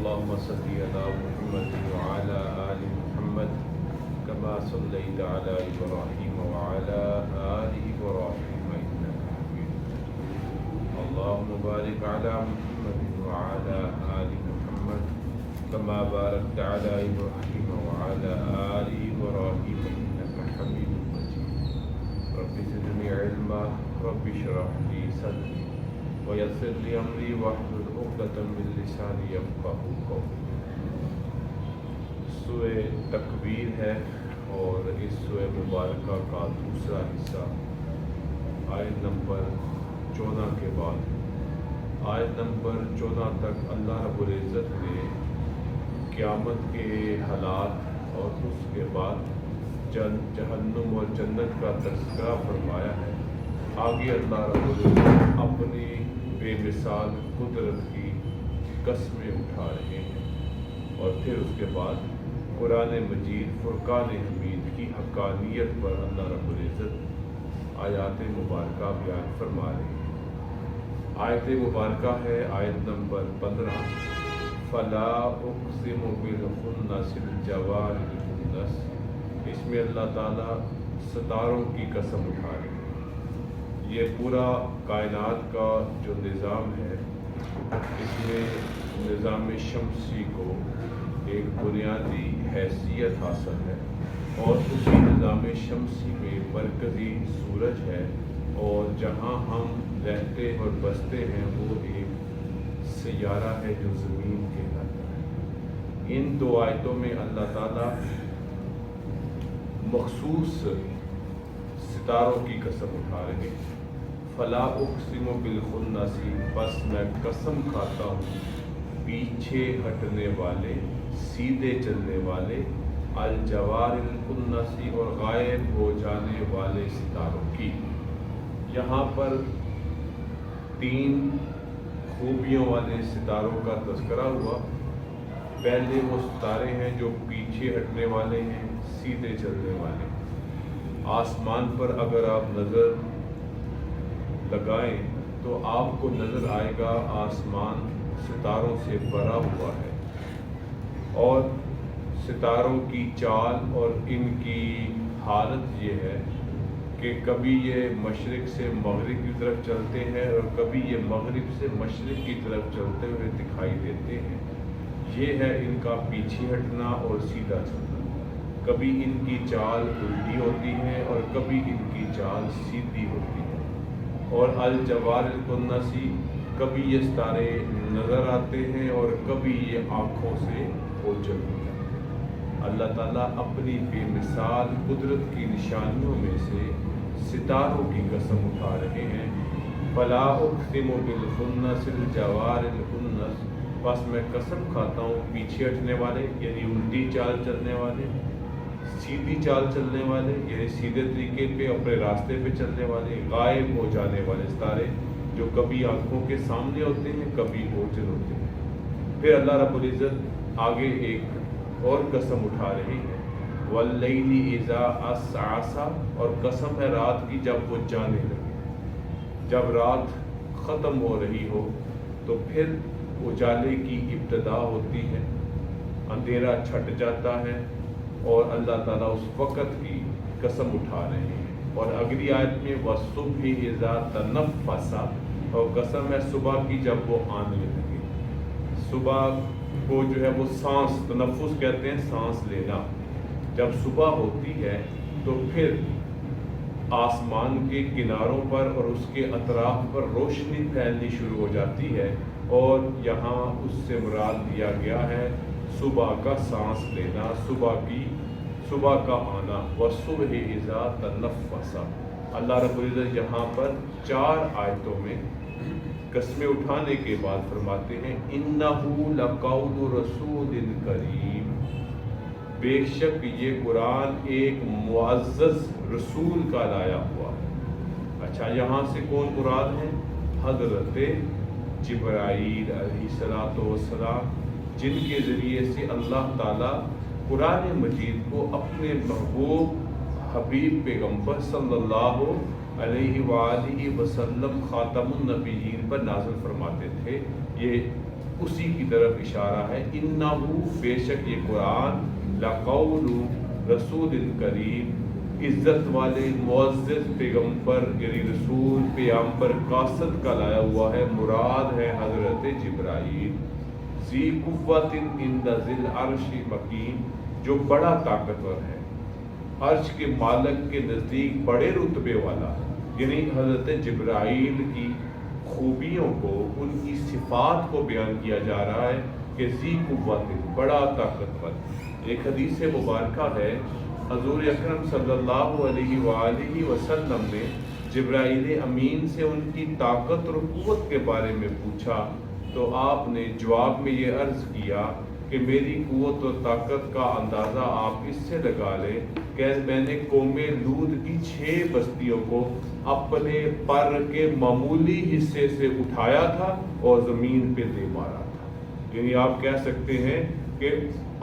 اللهم صل على محمد وعلى آل محمد كما صليت على إبراهيم وعلى آل إبراهيم إنك حميد مجيد. اللهم بارك على محمد وعلى آل محمد كما باركت على إبراهيم وعلى آل إبراهيم إنك حميد مجيد. رب زدني علما رب اشرح لي صدري ويسر لي أمري واحلل عقدة من لساني يفقهوا قولي. سورہ تکویر ہے اور اس سورہ مبارکہ کا دوسرا حصہ آیت نمبر 14 کے بعد آیت نمبر 14 تک اللہ رب العزت نے قیامت کے حالات اور اس کے بعد جہنم اور جنت کا تذکرہ فرمایا ہے. آگے اللہ رب العزت اپنی بے مثال قدرت کی قسمیں اٹھا رہے ہیں اور پھر اس کے بعد قرآن مجید فرقان حمید کی حقانیت پر اللہ رب العزت آیات مبارکہ بیان فرما رہے ہیں. آیت مبارکہ ہے آیت نمبر 15. فلا اقسم بالخنس الجوار الخنس. اس میں اللہ تعالیٰ ستاروں کی قسم اٹھا رہے ہیں. یہ پورا کائنات کا جو نظام ہے اس میں نظام شمسی کو ایک بنیادی حیثیت حاصل ہے اور اسی نظام شمسی میں مرکزی سورج ہے اور جہاں ہم رہتے اور بستے ہیں وہ ایک سیارہ ہے جو زمین کہلاتا ہے. ان دو آیتوں میں اللہ تعالیٰ مخصوص ستاروں کی قسم اٹھا رہے ہیں. فلا اقسم بالخنس، بس میں قسم کھاتا ہوں پیچھے ہٹنے والے سیدھے چلنے والے، الجوار الخنس اور غائب ہو جانے والے ستاروں کی. یہاں پر 3 خوبیوں والے ستاروں کا تذکرہ ہوا. پہلے وہ ستارے ہیں جو پیچھے ہٹنے والے ہیں، سیدھے چلنے والے. آسمان پر اگر آپ نظر لگائیں تو آپ کو نظر آئے گا آسمان ستاروں سے بھرا ہوا ہے اور ستاروں کی چال اور ان کی حالت یہ ہے کہ کبھی یہ مشرق سے مغرب کی طرف چلتے ہیں اور کبھی یہ مغرب سے مشرق کی طرف چلتے ہوئے دکھائی دیتے ہیں. یہ ہے ان کا پیچھے ہٹنا اور سیدھا چلنا. کبھی ان کی چال الٹی ہوتی ہے اور کبھی ان کی چال سیدھی ہوتی ہے. اور الجوار الخنسی، کبھی یہ ستارے نظر آتے ہیں اور کبھی یہ آنکھوں سے اوجھل ہو جاتے ہیں. اللہ تعالیٰ اپنی بے مثال قدرت کی نشانیوں میں سے ستاروں کی قسم اٹھا رہے ہیں. فلا اقسم بالخنس الجوار الخنس، بس میں قسم کھاتا ہوں پیچھے ہٹنے والے یعنی الٹی چال چلنے والے، سیدھی چال چلنے والے یعنی سیدھے طریقے پہ اپنے راستے پہ چلنے والے، غائب ہو جانے والے ستارے جو کبھی آنکھوں کے سامنے ہوتے ہیں کبھی اوجھل ہوتے ہیں. پھر اللہ رب العزت آگے ایک اور قسم اٹھا رہی ہے. واللیل اذا عسعس، اور قسم ہے رات کی جب وہ جانے لگے. جب رات ختم ہو رہی ہو تو پھر اجالے کی ابتدا ہوتی ہے، اندھیرا چھٹ جاتا ہے اور اللہ تعالیٰ اس وقت کی قسم اٹھا رہے ہیں. اور اگلی آیت میں والصبح اذا تنفس، اور قسم ہے صبح کی جب وہ آنے لگے. صبح کو جو ہے وہ سانس، تنفس کہتے ہیں سانس لینا. جب صبح ہوتی ہے تو پھر آسمان کے کناروں پر اور اس کے اطراف پر روشنی پھیلنی شروع ہو جاتی ہے اور یہاں اس سے مراد دیا گیا ہے صبح کا سانس لینا، صبح کا آنا. والصبح اذا تنفس. اللہ رب العزت یہاں پر 4 آیتوں میں قسمیں اٹھانے کے بعد فرماتے ہیں انہ لقول رسول کریم، بے شک یہ قرآن ایک معزز رسول کا لایا ہوا ہے. اچھا، یہاں سے کون مراد ہے؟ حضرت جبرائیل علیہ السلام، جن کے ذریعے سے اللہ تعالیٰ قرآن مجید کو اپنے محبوب حبیب پیغمبر صلی اللہ علیہ وآلہ وسلم خاتم النبیین پر نازل فرماتے تھے. یہ اسی کی طرف اشارہ ہے. انہو بے شک یہ قرآن لقول رسول کریم عزت والے معزز پیغمبر یعنی رسول پیغمبر قاصد کا لایا ہوا ہے. مراد ہے حضرت جبرائیل. ذی قوت عند ذی العرش مکین جو بڑا طاقتور ہے عرش کے مالک کے نزدیک بڑے رتبے والا. یعنی حضرت جبرائیل کی خوبیوں کو ان کی صفات کو بیان کیا جا رہا ہے کہ ذی قوت بڑا طاقتور. ایک حدیث مبارکہ ہے حضور اکرم صلی اللہ علیہ وآلہ وسلم نے جبرائیل امین سے ان کی طاقت اور قوت کے بارے میں پوچھا تو آپ نے جواب میں یہ عرض کیا کہ میری قوت و طاقت کا اندازہ آپ اس سے لگا لیں کہ میں نے قوم لوط کی 6 بستیوں کو اپنے پر کے معمولی حصے سے اٹھایا تھا اور زمین پہ دے مارا تھا. یعنی آپ کہہ سکتے ہیں کہ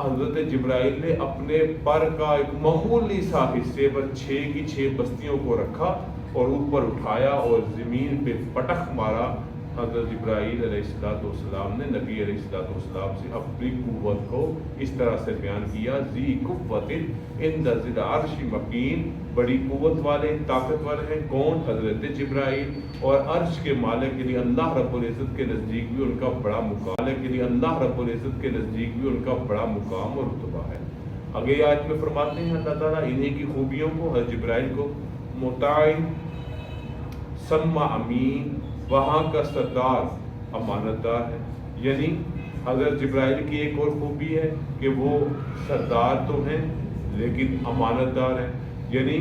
حضرت جبرائیل نے اپنے پر کا ایک معمولی سا حصے پر 6 کی 6 بستیوں کو رکھا اور اوپر اٹھایا اور زمین پہ پٹخ مارا. حضرت جبرائیل علیہ السلام نے نبی علیہ السلام سے اپنی قوت کو اس طرح سے بیان کیا ذی قوت عند ذی العرش مکین. بڑی قوت والے طاقتور ہیں کون؟ حضرت جبرائیل. اور عرش کے مالک یعنی اللہ رب العزت کے نزدیک بھی ان کا بڑا مقام یعنی اللہ رب العزت کے نزدیک بھی ان کا بڑا مقام اور رتبہ ہے. آگے آیت میں فرماتے ہیں اللہ تعالیٰ انہیں کی خوبیوں کو حضرت جبرائیل کو مطاع ثم امین وہاں کا سردار امانت دار ہے. یعنی حضرت جبرائیل کی ایک اور خوبی ہے کہ وہ سردار تو ہیں لیکن امانت دار ہیں. یعنی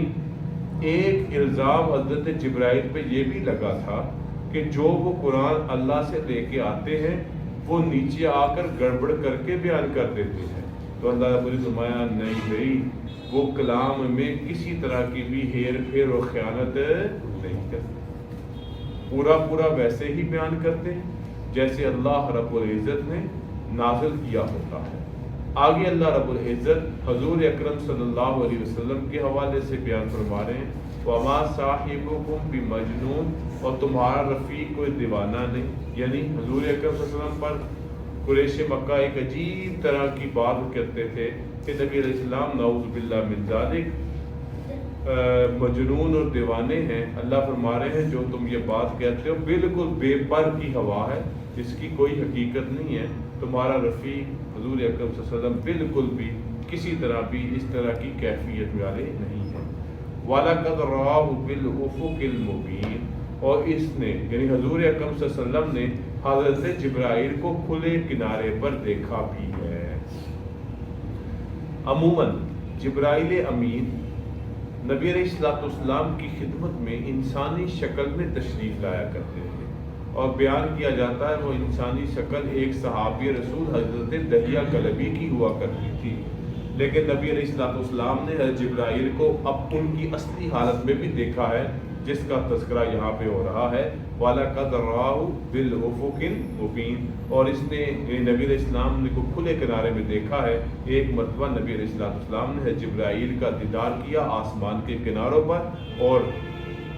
ایک الزام حضرت جبرائیل پہ یہ بھی لگا تھا کہ جو وہ قرآن اللہ سے لے کے آتے ہیں وہ نیچے آ کر گڑبڑ کر کے بیان کر دیتے ہیں. تو اللہ رب العزت فرمایا نہیں بھائی وہ کلام میں کسی طرح کی بھی ہیر پھیر اور خیانت نہیں کرتے. پورا ویسے ہی بیان کرتے ہیں جیسے اللہ رب العزت نے نازل کیا ہوتا ہے. آگے اللہ رب العزت حضور اکرم صلی اللہ علیہ وسلم کے حوالے سے بیان فرما رہے ہیں وما صاحبکم بمجنون اور تمہارا رفیق کوئی دیوانہ نہیں. یعنی حضور اکرم صلی اللہ علیہ وسلم پر قریش مکہ ایک عجیب طرح کی بات کرتے تھے کہ نبی علیہ السلام نعوذ باللہ من ذالک مجنون اور دیوانے ہیں. اللہ فرما رہے ہیں جو تم یہ بات کہتے ہو بالکل بے پر کی ہوا ہے, اس کی کوئی حقیقت نہیں ہے. تمہارا رفیق حضور اکرم صلی اللہ علیہ وسلم بالکل بھی کسی طرح بھی اس طرح کی کیفیت والے نہیں ہیں. وَلَقَدْ رَآهُ بِالْأُفُقِ الْمُبِينِ اور اس نے یعنی حضور اکرم صلی اللہ علیہ وسلم نے حضرت جبرائیل کو کھلے کنارے پر دیکھا بھی ہے. عموماً جبرائیل امین نبی علیہ السلام کی خدمت میں انسانی شکل میں تشریف لایا کرتے تھے اور بیان کیا جاتا ہے وہ انسانی شکل ایک صحابی رسول حضرت دہیہ کلبی کی ہوا کرتی تھی. لیکن نبی علیہ السلام نے حضرت جبرائیل کو اب ان کی اصلی حالت میں بھی دیکھا ہے جس کا تذکرہ یہاں پہ ہو رہا ہے. وَلَقَدْ رَآهُ بِالْأُفُقِ الْمُبِينِ اور اس نے نبی علیہ السلام نے کو کھلے کنارے میں دیکھا ہے. ایک مرتبہ نبی علیہ السلام نے جبرائیل کا دیدار کیا آسمان کے کناروں پر اور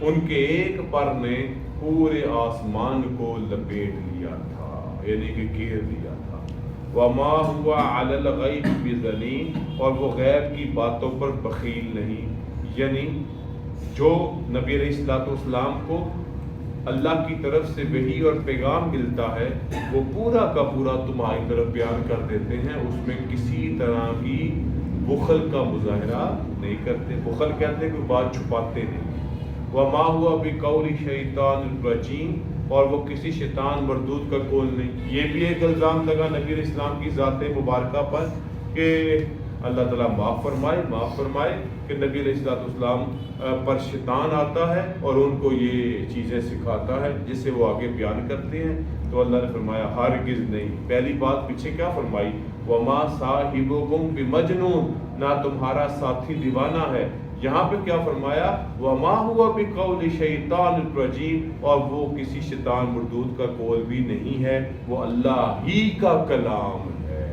ان کے ایک پر نے پورے آسمان کو لپیٹ لیا تھا یعنی کہ گھیر لیا تھا. وَمَا هُوَ عَلَى الْغَيْبِ بِضَنِينٍ اور وہ غیب کی باتوں پر بخیل نہیں. یعنی جو نبی علیہ السلام کو اللہ کی طرف سے وحی اور پیغام ملتا ہے وہ پورا کا پورا تمہاری طرف بیان کر دیتے ہیں, اس میں کسی طرح کی بخل کا مظاہرہ نہیں کرتے. بخل کہتے ہیں کہ بات چھپاتے نہیں. وَمَا هُوَ بِقَوْلِ شَيْطَانِ الرَّجِيمِ اور وہ کسی شیطان مردود کا قول نہیں. یہ بھی ایک الزام لگا نبی علیہ السلام کی ذات مبارکہ پر کہ اللہ تعالیٰ معاف فرمائے کہ نبی علیہ السلام پر شیطان آتا ہے اور ان کو یہ چیزیں سکھاتا ہے جس سے وہ آگے بیان کرتے ہیں. تو اللہ نے فرمایا ہرگز نہیں. پہلی بات پیچھے کیا فرمائی وَمَا صَاحِبُكُمْ بِمَجْنُونٍ نہ تمہارا ساتھی دیوانہ ہے. یہاں پہ کیا فرمایا وَمَا هُوَ بِقَوْلِ شَيْطَانِ الرَّجِيمِ اور وہ کسی شیطان مردود کا قول بھی نہیں ہے, وہ اللہ ہی کا کلام ہے.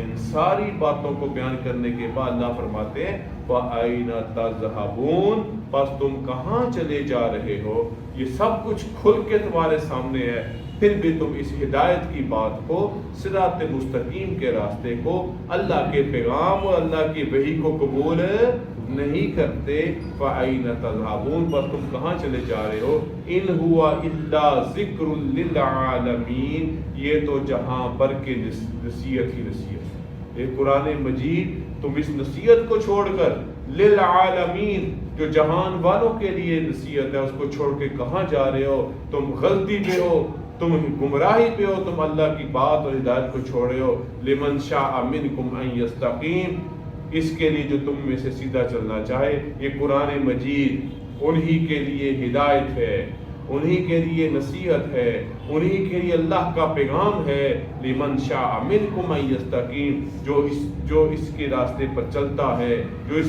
ان ساری باتوں کو بیان کرنے کے بعد اللہ فرماتے ہیں فَأَيْنَ تَذْهَبُونَ پس تم کہاں چلے جا رہے ہو. یہ سب کچھ کھل کے تمہارے سامنے ہے. پھر بھی تم اس ہدایت کی بات کو، صراط مستقیم کے راستے کو، اللہ کے پیغام اور اللہ کی وحی کو قبول نہیں کرتے۔ فَأَيْنَ تَذْهَبُونَ، بس تم کہاں چلے جا رہے ہو؟ إِنْ هُوَ إِلَّا ذِكْرٌ لِلْعَالَمِينَ، یہ تو جہاں بھر کے نصیحت ہی نصیحت ہے۔ یہ قرآن مجید تم اس نصیحت کو چھوڑ کر، للعالمین جو جہان والوں کے لیے نصیحت ہے، اس کو چھوڑ کے کہاں جا رہے ہو؟ تم غلطی پہ ہو، تم گمراہی پہ ہو، تم اللہ کی بات اور ہدایت کو چھوڑے ہو۔ لمن شاء منکم ان یستقیم، اس کے لیے جو تم میں سے سیدھا چلنا چاہے۔ یہ قرآن مجید انہی کے لیے ہدایت ہے، انہی کے لیے نصیحت ہے، انہی کے لیے اللہ کا پیغام ہے۔ لمن شاء منکم ان یستقیم، جو اس کے راستے پر چلتا ہے، جو اس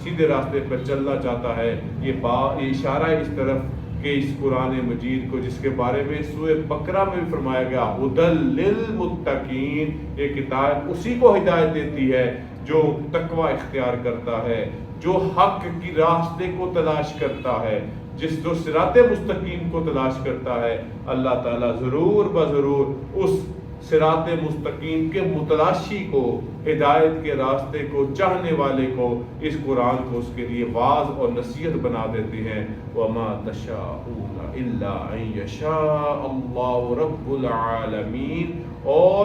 سیدھے راستے پر چلنا چاہتا ہے۔ یہ اشارہ ہے اس طرف کہ اس قرآن مجید کو، جس کے بارے میں سورہ بقرہ میں بھی فرمایا گیا، ھدی للمتقین، یہ کتاب اسی کو ہدایت دیتی ہے جو تقوی اختیار کرتا ہے، جو حق کی راستے کو تلاش کرتا ہے، جو صراط مستقیم کو تلاش کرتا ہے۔ اللہ تعالیٰ ضرور بضرور اس صراط مستقیم کے متلاشی کو، ہدایت کے راستے کو چاہنے والے کو، اس قرآن کو اس کے لیے واعظ اور نصیحت بنا دیتے ہیں۔ وَمَا تَشَاءُونَ إِلَّا أَن يَشَاءَ اللَّهُ رَبُّ الْعَالَمِينَ، اور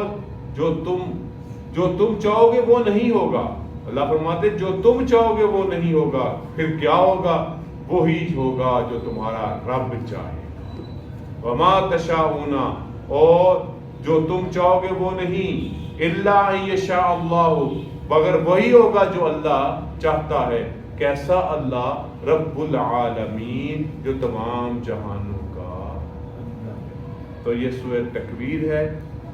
جو تم چاہو گے وہ نہیں ہوگا۔ اللہ فرماتے جو تم چاہو گے وہ نہیں ہوگا، پھر کیا ہوگا؟ وہی ہوگا جو تمہارا رب چاہے۔ وما تشاءون، اور جو تم چاہو گے وہ نہیں، الا ان یشاء اللہ، مگر وہی ہوگا جو اللہ چاہتا ہے۔ کیسا اللہ؟ رب العالمین، جو تمام جہانوں کا۔ تو یہ سورہ تکویر ہے۔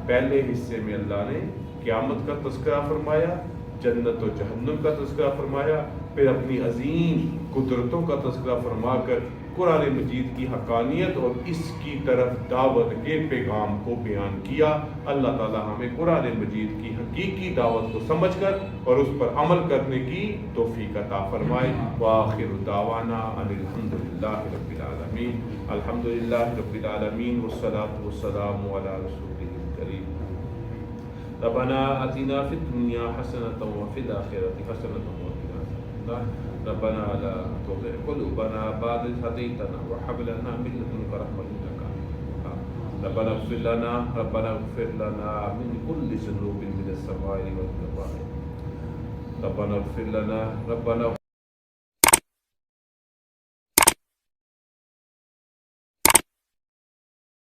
پہلے حصے میں اللہ نے قیامت کا تذکرہ فرمایا، جنت و جہنم کا تذکرہ فرمایا، پھر اپنی عظیم قدرتوں کا تذکرہ فرما کر قرآن مجید کی حقانیت اور اس کی طرف دعوت کے پیغام کو بیان کیا۔ اللہ تعالی ہمیں قرآن مجید کی حقیقی دعوت کو سمجھ کر اور اس پر عمل کرنے کی توفیق عطا فرمائے۔ وآخر دعوانا ان الحمد للہ رب العالمین، الحمد للہ رب العالمین، والصلاة والسلام علی رسولہ الکریم۔ ربنا آتنا فی الدنیا حسنۃ وفی الآخرۃ حسنۃ وقنا عذاب النار، ربنا لا تزغ قلوبنا بعد إذ هديتنا وهب لنا من لدنك رحمة إنك أنت الوهاب، ربنا اغفر لنا من كل ذنوب من السماء والأرض، ربنا اغفر لنا